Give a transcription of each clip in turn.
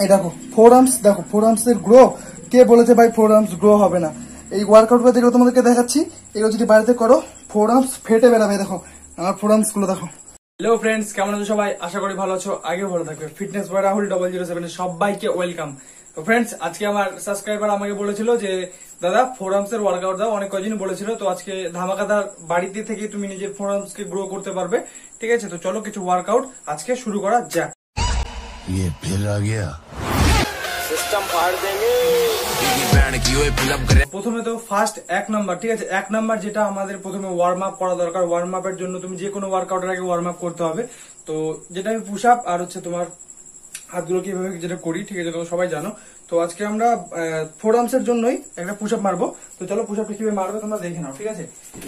এই দেখো four arms, দেখো ফোর আর্মস এর গ্রো। কে বলেছে ভাই ফোর আর্মস গ্রো হবে না? এই ওয়ার্কআউট গুলো যেগুলো তোমাদেরকে দেখাচ্ছি, এগুলো যদি বাড়িতে করো ফোর আর্মস ফেটে বেরাবে। দেখো আমার ফোর আর্মস গুলো দেখো। হ্যালো ফ্রেন্ডস, কেমন আছো সবাই? আশা করি ভালো আছো, আগেও ভালো থাকবে। ফিটনেস বয় রাহুল 007 এ সবাইকে ওয়েলকাম। তো ফ্রেন্ডস, আজকে আমার সাবস্ক্রাইবার আমাকে বলেছিল যে দাদা ফোর আর্মস এর ওয়ার্কআউট দাও, অনেক কয়দিন বলেছিল। তো আজকে ধামাকাদার বাড়িতে থেকে তুমি নিজের ফোর আর্মস কে গ্রো করতে পারবে, ঠিক আছে? তো চলো কিছু ওয়ার্কআউট আজকে শুরু করা যাক। ये फिर आ गया सिस्टम फाड़ देंगे। প্রথমে তো ফার্স্ট 1 নাম্বার, ঠিক আছে? 1 নাম্বার যেটা আমাদের প্রথমে ওয়ার্ম আপ করা দরকার। ওয়ার্ম আপের জন্য তুমি যে কোনো ওয়ার্কআউটের আগে ওয়ার্ম আপ করতে হবে। তো যেটা আমি পুশ আপ আর হচ্ছে তোমার হাতগুলো কিভাবে যেটা করি, ঠিক আছে? তো সবাই জানো। তো আজকে আমরা ফোর আর্মস এর জন্যই একটা পুশ আপ মারবো। তো চলো পুশ আপটা কিভাবে মারবে তোমরা দেখে নাও, ঠিক আছে?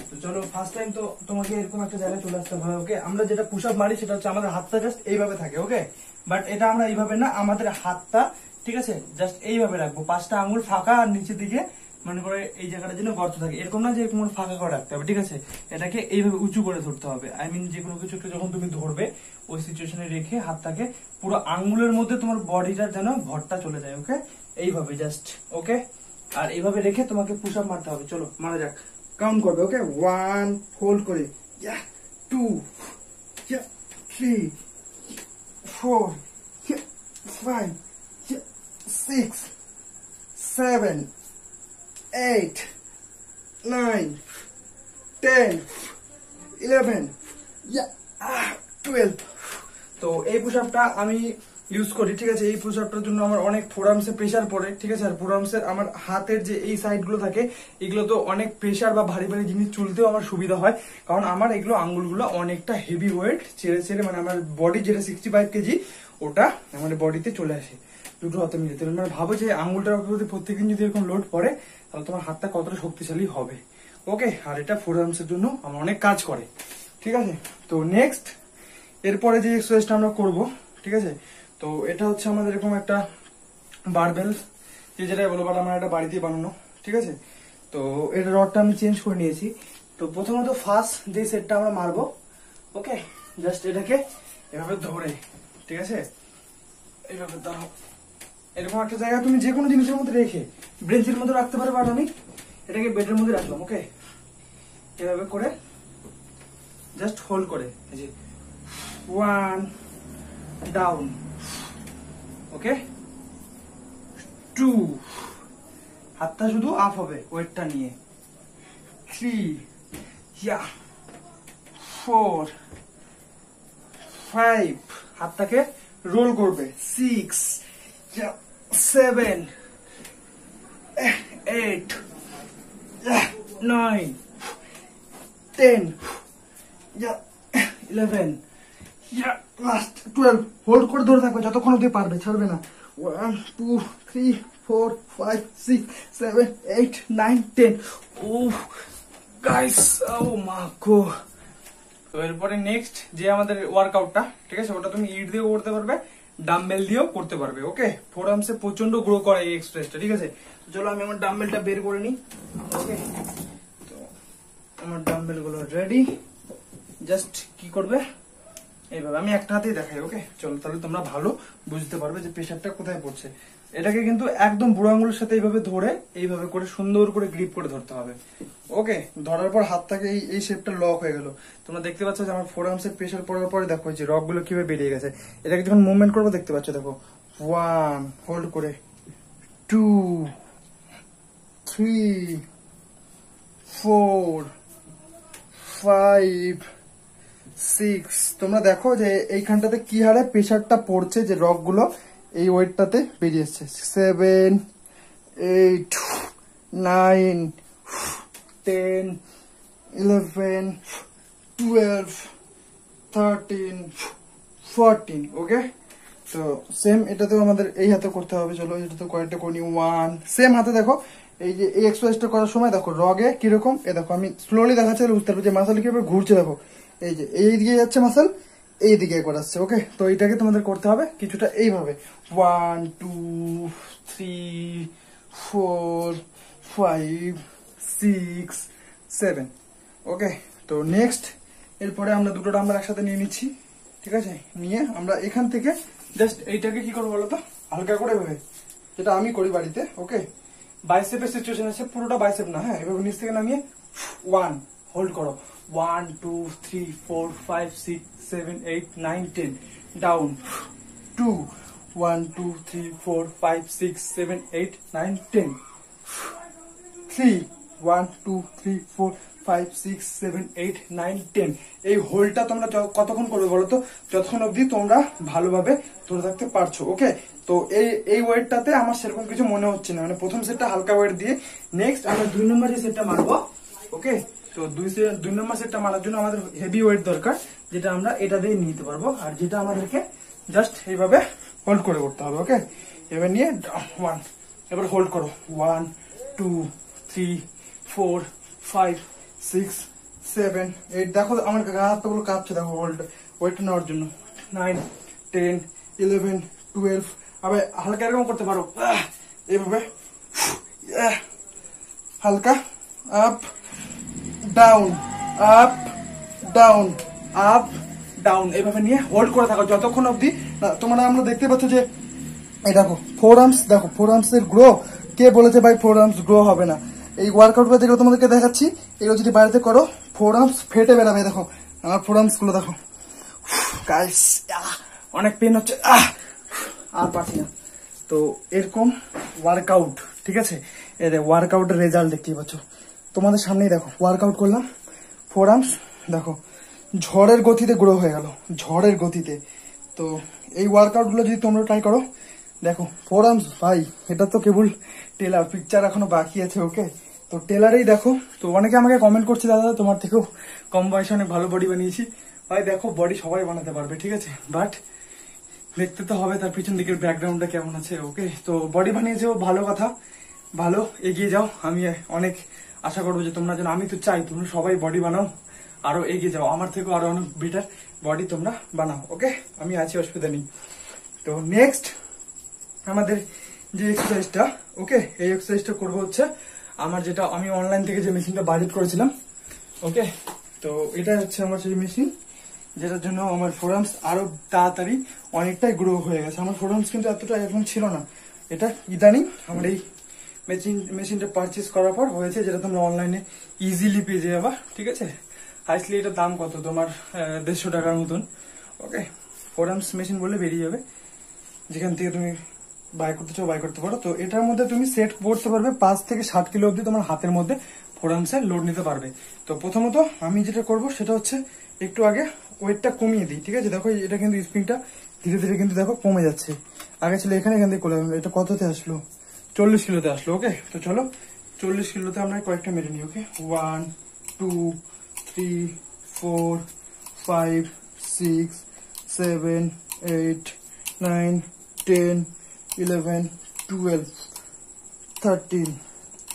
তো চলো ফার্স্ট টাইম তো তোমাকে এরকম একটা জায়গায় চলে আসতে হবে। ওকে, আমরা যেটা পুশ আপ মারি সেটা হচ্ছে আমাদের হাতটা জাস্ট এইভাবে থাকে। ওকে, বাট এটা আমরা এইভাবে না, আমাদের হাতটা, ঠিক আছে, জাস্ট এইভাবে রাখবো। 5টা আঙুল ফাঁকা আর নিচের দিকে মনে করে এই জায়গাটা যেন গর্ত থাকে, এরকম না যে এরকম ফাঁকা করে রাখতে হবে, ঠিক আছে? এটাকে এইভাবে উঁচু করে ধরতে হবে। আই মিন যে কোনো কিছু যখন তুমি ধরবে ওই সিচুয়েশনে রেখে হাতটাকে পুরো আঙ্গুলের মধ্যে তোমার বডিটার যেন ভরটা চলে যায়। ওকে, এইভাবে জাস্ট। ওকে, আর এইভাবে রেখে তোমাকে পুশ আপ মারতে হবে। চলো মারা যাক। কাউন্ট করবে। ওকে, 1 হোল্ড করে, 2, 3, 4, 5, 6, 7, 8, 9, 10, 11, 12। তো এই পুশ আপটা আমি ইউজ করি, ঠিক আছে? এই পুশ আপটার জন্য আমার অনেক ফোর আর্মসে প্রেশার পড়ে, ঠিক আছে? আর ফোর আর্মসের আমার হাতের যে এই সাইড গুলো থাকে, এগুলো তো অনেক প্রেশার বা ভারী ভারী জিনিস চুলতেও আমার সুবিধা হয়, কারণ আমার এগুলো আঙ্গুলগুলো অনেকটা হেভি ওয়েট ছেড়ে ছেড়ে, মানে আমার বডি যেটা 65 কেজি ওটা আমার বডিতে চলে আসে দুটো হাতে মিলিয়ে। মানে ভাবো যে আঙ্গুলটার উপর প্রত্যেকদিন যদি এরকম লোড পড়ে তাহলে তোমার হাতটা কতটা শক্তিশালী হবে। ওকে, আর এটা ফোর আর্মসের জন্য আমার অনেক কাজ করে, ঠিক আছে? তো নেক্সট এরপরে যে এক্সারসাইজটা আমরা করব, ঠিক আছে? তো এটা হচ্ছে আমাদের এরকম একটা বারবেল, যেটাই বলো, বাট আমার এটা বাড়িতেই বানানো, ঠিক আছে? তো এটা রডটা আমি চেঞ্জ করে নিয়েছি। তো প্রথমত ফার্স্ট যে সেটটা আমরা মারবো, ওকে, জাস্ট এটাকে এভাবে ধরে, ঠিক আছে, এইভাবে দাও। এরকম একটা জায়গা তুমি যে কোনো জিনিসের মধ্যে রেখে, ব্রেঞ্চের মধ্যে রাখতে পারো, বাট আমি এটাকে বেডের মধ্যে রাখলাম। ওকে, এভাবে করে জাস্ট হোল্ড করে, এই যে 1 ডাউন, ওকে, 2, হাতটা শুধু আপ হবে ওয়েটটা নিয়ে, 3, 4, 5, হাতটাকে রোল করবে, 6, 7, 8, 9, 10, 11, লাস্ট 12। হোল্ড করে ধরে থাকবে যতক্ষণ অব্দি পারবে, ছাড়বে না। 1, 2, 3, 4, 5, 6, 7, 8, 9, 10। ওহ গাইস, ও মা গো। তো এরপরে নেক্সট যে আমাদের ওয়ার্কআউটটা, ঠিক আছে, ওটা তুমি ইট দিয়েও করতে পারবে, ডাম্বেল দিয়েও করতে পারবে। ওকে, ফোর আর্মসে প্রচন্ড গ্রো করে এই এক্সারসাইজটা, ঠিক আছে? চলো আমি আমার ডাম্বেলটা বের করে নিই। ওকে, তো আমার ডাম্বেল গুলো রেডি। জাস্ট কি করবে, এইভাবে আমি একটা হাতেই দেখাই। ওকে, চলো তাহলে তোমরা ভালো বুঝতে পারবে যে প্রেশারটা কোথায় পড়ছে। এটাকে কিন্তু একদম বুড়ো আঙুলের সাথে এইভাবে ধরে এইভাবে করে সুন্দর করে গ্রিপ করে ধরতে হবে। ওকে, ধরার পর হাতটাকে এই শেপটা লক হয়ে গেল। তোমরা দেখতে পাচ্ছ যে আমার ফোর আর্মসের প্রেশার পড়ার পরে দেখো যে রক গুলো কিভাবে বেরিয়ে গেছে। এটাকে যখন মুভমেন্ট করবো দেখতে পাচ্ছ, দেখো 1 হোল্ড করে, 2, 3, 4, 5, 6। তোমরা দেখো যে এইখানটাতে কি হারে প্রেশারটা পড়ছে, যে রক গুলো এই ওয়েটটাতে বেরিয়ে এসছে। 7, 8, 9, 10, 11, 12, 13, 14। ওকে, তো সেম এটাতেও আমাদের এই হাতে করতে হবে। চলো এটাতে কয়েকটা করে নিই। 1 সেম হাতে দেখো, এই যে এই এক্সারসাইজটা করার সময় দেখো রগে কিরকম, এ দেখো আমি স্লোলি দেখাচ্ছি, বুঝতে পারবো যে মাসল কিভাবে ঘুরছে। দেখো এই যে এই দিকে যাচ্ছে মাসল, এই দিকে করাচ্ছে। ওকে, তো এটাকে তোমাদের করতে হবে কিছুটা এইভাবে, 1, 2, 3, 4, 5, 6, 7। ওকে, তো নেক্সট এরপরে আমরা দুটো ডাম্বেল একসাথে নিয়ে নিচ্ছি, ঠিক আছে? নিয়ে আমরা এখান থেকে জাস্ট এইটাকে কি করবো বলতো, হালকা করে এভাবে, যেটা আমি করি বাড়িতে। ওকে, বাইসেপের সিচুয়েশন আছে, পুরোটা বাইসেপ না, হ্যাঁ, এভাবে নিচ থেকে নামিয়ে 1 হোল্ড করো, 1 2 3 4 5 6 7 8 9 10 ডাউন, 2 1 2 3 4 5 6 7 8 9 10 3 1 2 3 4 5 6 7 8 9 10। এই হোল্ডটা তোমরা কতক্ষণ করবে বলো তো? যতক্ষণ অবধি তোমরা ভালোভাবে ধরে থাকতে পারছো। ওকে, তো এই ওয়েটটাতে আমার সেরকম কিছু মনে হচ্ছে না, মানে প্রথম সেটটা হালকা ওয়েট দিয়ে নেক্সট আমরা 2 নম্বর যে সেটটা মারবো। ওকে, তো 2 নম্বর সেটটা মারার জন্য আমাদের হেভি ওয়েট দরকার, যেটা আমরা এটা দিয়ে নিতে পারবো, আর যেটা আমাদেরকে জাস্ট এইভাবে হোল্ড করে করতে হবে। ওকে, এবার নিয়ে 1, এবার হোল্ড করো, 1 2 3 4 5 6 7 8, দেখো আমার হাতগুলো কাঁপছে, দেখো হোল্ড ওয়েটটা নেওয়ার জন্য, 9 10 11 12। আবার হালকা এরকম করতে পারো, এইভাবে হালকা up down up down up down, এইভাবে নিয়ে হোল্ড করে থাকো যতক্ষণ অবধি তোমরা, আমরা দেখতে পাচ্ছ যে এই দেখো ফোর আর্মস, দেখো ফোর আর্মস এর গ্রো। কে বলেছে ভাই ফোর আর্মস গ্রো হবে না? এই ওয়ার্কআউট গুলো যেগুলো তোমাদেরকে দেখাচ্ছি, এগুলো যদি বাড়িতে করো ফোর আর্মস ফেটে বেরাবে। দেখো আমার ফোর আর্মস গুলো দেখো গাইস, অনেক পেন হচ্ছে, আর পারছি না। তো এরকম ওয়ার্কআউট, ঠিক আছে, এর ওয়ার্কআউটের রেজাল্ট দেখতেই পাচ্ছ তোমাদের সামনেই। দেখো ওয়ার্কআউট করলাম, ফোর আর্মস দেখো ঝড়ের গতিতে গ্রো হয়ে গেল, ঝড়ের গতিতে। তো এই ওয়ার্কআউট গুলো যদি তোমরা ট্রাই করো, দেখো ফোর আর্মস ভাই, এটা তো কেবল টেলার, পিকচার এখনো বাকি আছে। ওকে, তো টেলারেই দেখো। তো অনেকে আমাকে কমেন্ট করছে, দাদা তোমার থেকেও কম বয়সে অনেক ভালো বডি বানিয়েছি। ভাই দেখো বডি সবাই বানাতে পারবে, ঠিক আছে, বাট দেখতে তো হবে তার পিছন দিকের ব্যাকগ্রাউন্ডটা কেমন আছে। ওকে, তো বডি বানিয়েছেও ভালো কথা, ভালো, এগিয়ে যাও। আমি অনেক আশা করবো যে তোমরা যেন, আমি তো চাই তোমরা সবাই বডি বানাও, আরো এগিয়ে যাও, আমার থেকেও আরো অনেক বেটার বডি তোমরা বানাও। ওকে, আমি আছি, অসুবিধা নেই। তো নেক্সট আমাদের যে এক্সারসাইজটা, ওকে, এই এক্সারসাইজটা করবো হচ্ছে আমার, যেটা আমি অনলাইন থেকে যে মেশিনটা বাজেট করেছিলাম। ওকে, তো এটা হচ্ছে আমার সেই মেশিন, যেটার জন্য আমার ফোরামস আরো তাড়াতাড়ি অনেকটাই গ্রো হয়ে গেছে। আমার ফোরামস কিন্তু এতটা এখন ছিল না, এটা ইদানিং আমার এই মেশিনটা পারচেস করার পর হয়েছে, যেটা তোমরা অনলাইনে ইজিলি পেয়ে যাবে। ঠিক আছে, হাইসলি এটার দাম কত তোমার 150 টাকার মতন। ওকে, ফোরামস মেশিন বললে বেরিয়ে যাবে, যেখান থেকে তুমি বাই করতে চাও বাই করতে পারো। তো এটার মধ্যে তুমি সেট করতে পারবে 5 থেকে 60 কিলো অব্দি তোমার হাতের মধ্যে ফোরামসের লোড নিতে পারবে। তো প্রথমত আমি যেটা করব সেটা হচ্ছে একটু আগে ওয়েটটা কমিয়ে দিই। ঠিক আছে, দেখো এটা কিন্তু স্প্রিংটা ধীরে ধীরে কিন্তু দেখো কমে যাচ্ছে। আগে ছিল এখান থেকে করে, এটা কততে আসলো? 40 কিলোতে আসলো। ওকে, তো চলো 40 কিলোতে আমরা কয়েকটা মেরে নিই। ওকে, 1 2 3 4 5 6 7 8 9 10 11 12 13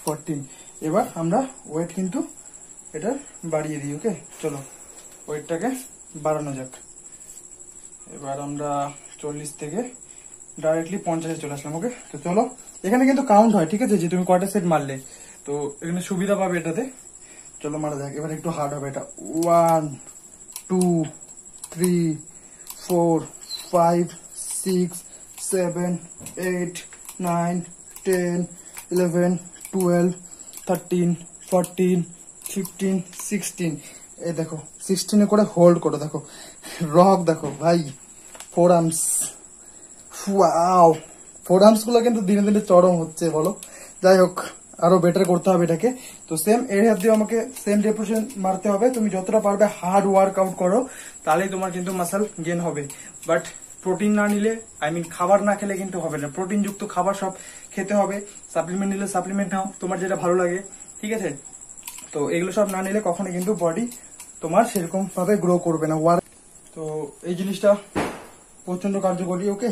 14। এবার আমরা ওয়েট কিন্তু এটা বাড়িয়ে দিই। ওকে, চলো ওয়েটটাকে বাড়ানো যাক। এবার আমরা 40 থেকে ডাইরেক্টলি 50-এ চলে আসলাম। ওকে, তো চলো, এখানে কিন্তু কাউন্ট হয়, ঠিক আছে, যে তুমি কয়টা সেট মারলে, তো এখানে সুবিধা পাবে এটাতে। চলো মারা যাক। এবার একটু হার্ড হবে এটা। 1 2 3 4 5 6 7 8 9 10 11 12 13 14 15 16। এই দেখো 16 করে হোল্ড করো। দেখো রক, দেখো ভাই four arms, wow, four arms গুলো কিন্তু দিনে দিনে চরম হচ্ছে, বলো। যাই হোক, আরো বেটার করতে হবে এটাকে। তো সেম এর হাত দিয়ে আমাকে সেম রেপুটেশন মারতে হবে। তুমি যতটা পারবে হার্ড ওয়ার্কআউট করো, তাহলেই তোমার কিন্তু মাসল গেন হবে। বাট প্রোটিন না নিলে, খাবার না খেলে কিন্তু হবে না। প্রোটিন যুক্ত খাবার সব খেতে হবে। সাপ্লিমেন্ট নিলে সাপ্লিমেন্ট নাও, তোমার যেটা ভালো লাগে। ঠিক আছে, তো এগুলো সব না নিলে কখনো কিন্তু বডি তোমার সেরকম ভাবে গ্রো করবে না। তো এই জিনিসটা প্রচন্ড কার্যকরী। ওকে,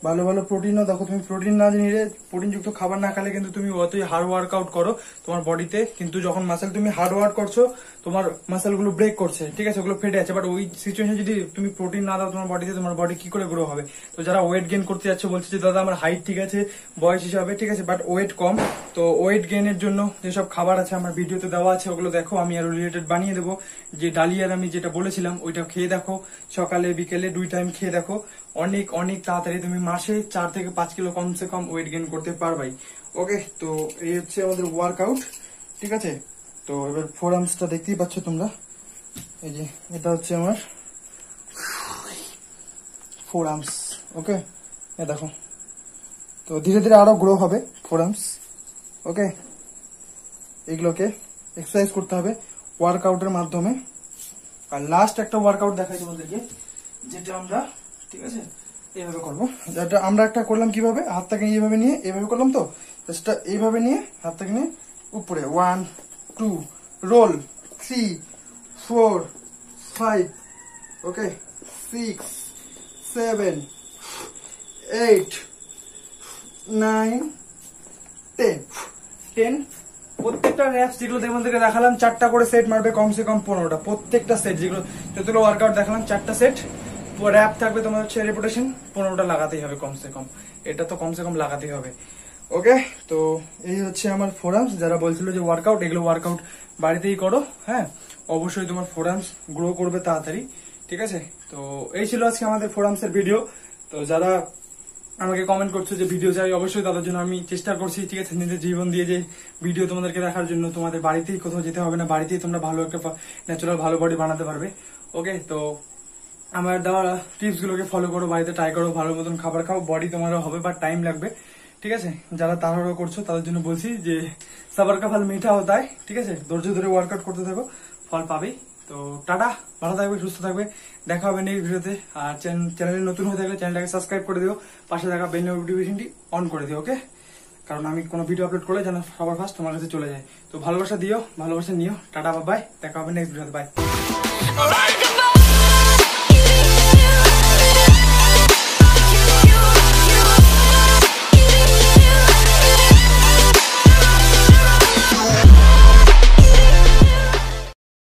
ভালো ভালো প্রোটিনও দেখো, তুমি প্রোটিন না নিলে, প্রোটিন যুক্ত খাবার না খেলে কিন্তু তুমি অতই হার্ড ওয়ার্কআউট করো তোমার বডিতে, কিন্তু যখন মাসেল তুমি হার্ড ওয়ার্ক করছো, তোমার মাসেল গুলো ব্রেক করছে, ঠিক আছে, ওগুলো ফেটে আছে। বাট ওই সিচুয়েশন যদি তুমি প্রোটিন না দাও তোমার বডিতে, তোমার বডি কি করে গ্রো হবে? তো যারা ওয়েট গেইন করতে যাচ্ছে বলছে যে দাদা আমার হাইট ঠিক আছে, বয়স হিসাবে ঠিক আছে, বাট ওয়েট কম, তো ওয়েট গেইনের জন্য যেসব খাবার আছে আমার ভিডিওতে দেওয়া আছে, ওগুলো দেখো, আমি আরো রিলেটেড বানিয়ে দেবো। যে ডালিয়ার আমি যেটা বলেছিলাম ওইটা খেয়ে দেখো, সকালে বিকেলে 2 টাইম খেয়ে দেখো, অনেক অনেক তাড়াতাড়ি তুমি মাসে 4 থেকে 5 কিলো কমসে কম ওয়েট গেইন করতে পারবাই। ওকে, তো এই হচ্ছে আমাদের ওয়ার্কআউট, ঠিক আছে। তো এবার ফোর আর্মসটা দেখতেই পাচ্ছ তোমরা, এই যে এটা হচ্ছে আমার ফোর আর্মস। ওকে, এ দেখো, তো ধীরে ধীরে আরো গ্রো হবে ফোর আর্মস। ওকে, এগুলোকে এক্সারসাইজ করতে হবে ওয়ার্কআউটের মাধ্যমে। আর লাস্ট একটা ওয়ার্কআউট দেখাই তোমাদেরকে, যেটা আমরা, ঠিক আছে, এইভাবে করবো। যেটা আমরা একটা করলাম কিভাবে, হাতটাকে এইভাবে নিয়ে এইভাবে করলাম, তো জাস্ট এইভাবে নিয়ে হাতটাকে নিয়ে উপরে 1 2 রোল 3 4 5, ওকে, 6 7 8 9 10। প্রত্যেকটা র্যাপস যেগুলো তোমাদেরকে দেখালাম 4টা করে সেট মারবে কমসে কম 15টা। প্রত্যেকটা সেট যেগুলো যতগুলো ওয়ার্কআউট দেখালাম 4টা সেট র্যাপ থাকবে, তোমার হচ্ছে রেপুটেশন 15টা লাগাতেই হবে কমসে কম, এটা তো কমসে কম লাগাতেই হবে। ওকে, তো এই হচ্ছে আমার ফোর আর্মস। যারা বলছিল যে ওয়ার্কআউট, এগুলো ওয়ার্কআউট বাড়িতেই করো, হ্যাঁ, অবশ্যই তোমার ফোর আর্মস গ্রো করবে তাড়াতাড়ি, ঠিক আছে। তো এই ছিল আজকে আমাদের ফোর আর্মস এর ভিডিও। তো যারা আমাকে কমেন্ট করছো যে ভিডিও চাই, অবশ্যই তাদের জন্য আমি চেষ্টা করছি, ঠিক আছে, নিজের জীবন দিয়ে যে ভিডিও তোমাদেরকে দেখার জন্য। তোমাদের বাড়িতেই কোথাও যেতে হবে না, বাড়িতেই তোমরা ভালো একটা ন্যাচারাল ভালো বডি বানাতে পারবে। ওকে, তো আমার দেওয়া টিপস গুলোকে ফলো করো, বাড়িতে ট্রাই করো, ভালো মতন খাবার খাও, বডি তোমারও হবে, বাট টাইম লাগবে, ঠিক আছে। যারা তাড়াহুড়ো করছো তাদের জন্য বলছি যে সবার কা ফল মিঠা হতা হয়, ঠিক আছে, ধৈর্য ধরে ওয়ার্কআউট করতে থাকো, ফল পাবেই। তো টাটা, ভালো থাকবে, সুস্থ থাকবে, দেখা হবে নেক্সট ভিডিওতে। আর চ্যানেলে নতুন হয়ে থাকলে চ্যানেলটাকে সাবস্ক্রাইব করে দিও, পাশে থাকা বেল নোটিফিকেশনটি অন করে দিও। ওকে, কারণ আমি কোনো ভিডিও আপলোড করলে যেন সবার ফার্স্ট তোমার কাছে চলে যায়। তো ভালোবাসা দিও, ভালোবাসা নিও, টাটা, বাই, দেখা হবে নেক্সট ভিডিওতে, বাই।